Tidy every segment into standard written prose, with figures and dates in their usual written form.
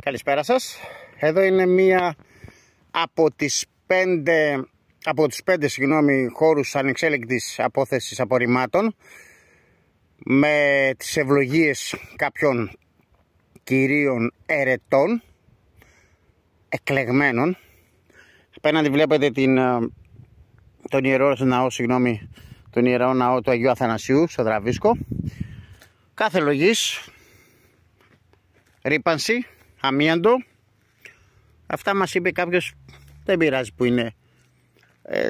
Καλησπέρα σας. Εδώ είναι μία από τις πέντε χώρους ανεξέλεγκτης απόθεσης απορριμμάτων με τις ευλογίες κάποιων κυρίων ερετών εκλεγμένων. Απέναντι βλέπετε τον ιερό ναό του Αγίου Αθανασίου στο Δραβίσκο. Κάθε λογής, ρύπανση, αμίαντο. Αυτά μας είπε κάποιος, δεν πειράζει που είναι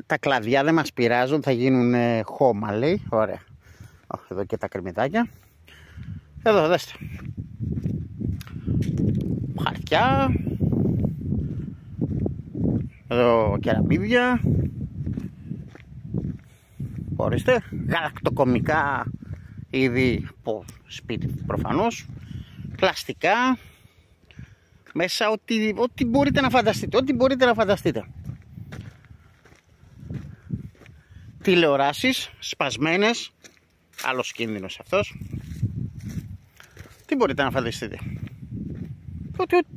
τα κλαδιά, δεν μας πειράζουν, θα γίνουν χώμα, λέει. Ωραία. Εδώ και τα κρεμμυδάκια. Εδώ δέστε, χαρτιά, εδώ κεραμίδια, ορίστε, γαλακτοκομικά είδη από σπίτι προφανώς, πλαστικά, μέσα ό,τι μπορείτε να φανταστείτε, τηλεοράσεις σπασμένες, άλλος κίνδυνος αυτός, τι μπορείτε να φανταστείτε,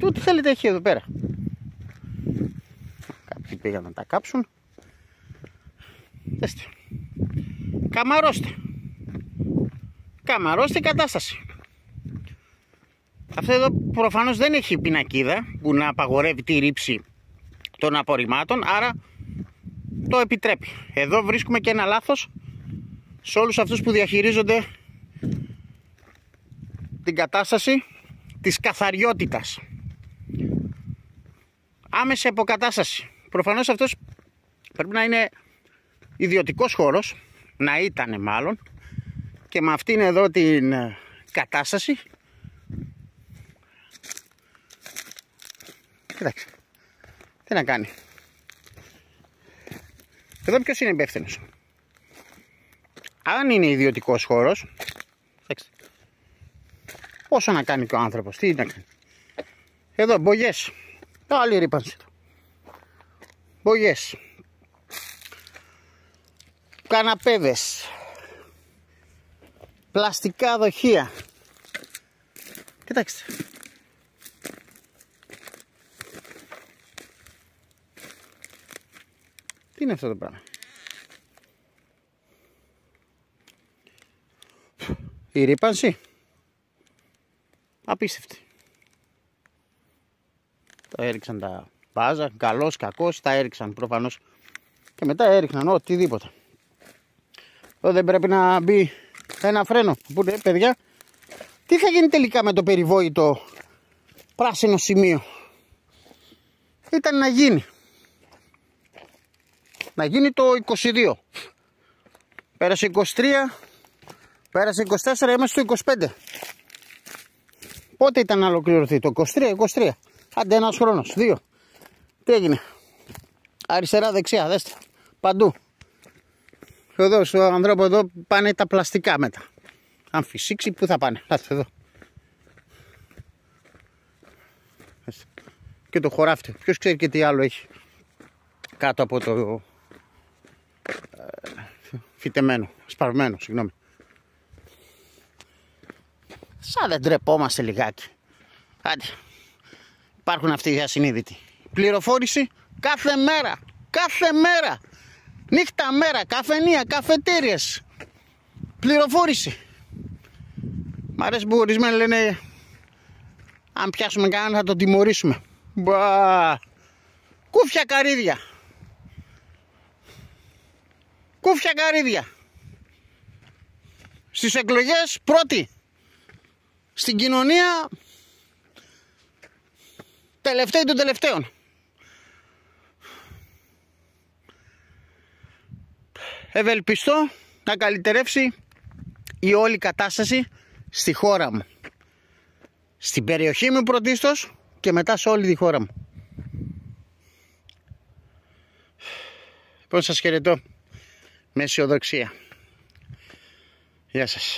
ό,τι θέλετε έχει εδώ πέρα. Κάποιοι πήγαν να τα κάψουν. Δέστε, καμαρώστε η κατάσταση. Αυτό εδώ προφανώς δεν έχει πινακίδα που να απαγορεύει τη ρήψη των απορριμμάτων, άρα το επιτρέπει. Εδώ βρίσκουμε και ένα λάθος σε όλους αυτούς που διαχειρίζονται την κατάσταση της καθαριότητας. Άμεση αποκατάσταση. Προφανώς αυτός πρέπει να είναι ιδιωτικός χώρος, να ήταν μάλλον, και με αυτήν εδώ την κατάσταση, κοιτάξτε, τι να κάνει. Εδώ ποιος είναι υπεύθυνος? Αν είναι ιδιωτικός χώρος, κοιτάξτε, πόσο να κάνει και ο άνθρωπος, τι να κάνει. Εδώ μπογιές, άλλη ρήπανση, μπογιές, καναπέδες, πλαστικά δοχεία. Κοιτάξτε, τι είναι αυτό το πράγμα? Η ρήπανση απίστευτη. Τα έριξαν τα βάζα, καλός, κακός, τα έριξαν προφανώς και μετά έριχναν οτιδήποτε. Εδώ δεν πρέπει να μπει ένα φρένο? Που παιδιά, τι θα γίνει τελικά με το περιβόητο πράσινο σημείο? Ήταν να γίνει το 22, πέρασε 23, πέρασε 24, είμαστε στο 25. Πότε ήταν να ολοκληρωθεί? Το 23, άντε ένας χρόνος, 2. Τι έγινε? Αριστερά, δεξιά, δέστε, παντού. Εδώ στο ανθρώπο εδώ πάνε τα πλαστικά μετά. Αν φυσήξει, πού θα πάνε? Άστε εδώ. Και το χωράφι. Ποιος ξέρει και τι άλλο έχει κάτω από το φυτεμένο, σπαρμένο, συγγνώμη. Σαν δεν τρεπόμαστε λιγάκι. Άντε. Υπάρχουν αυτοί οι ασυνείδητοι. Πληροφόρηση κάθε μέρα. Νύχτα μέρα, καφενεία, καφετέριες. Πληροφόρηση. Μ' αρέσει που ορισμένοι λένε, αν πιάσουμε κανέναν θα τον τιμωρήσουμε. Μπα. Κούφια καρύδια. Στις εκλογές πρώτοι. Στην κοινωνία τελευταίοι των τελευταίων. Ευελπιστώ να καλυτερεύσει η όλη κατάσταση στη χώρα μου. Στην περιοχή μου πρωτίστως και μετά σε όλη τη χώρα μου. Λοιπόν, σας χαιρετώ με αισιοδοξία. Γεια σας.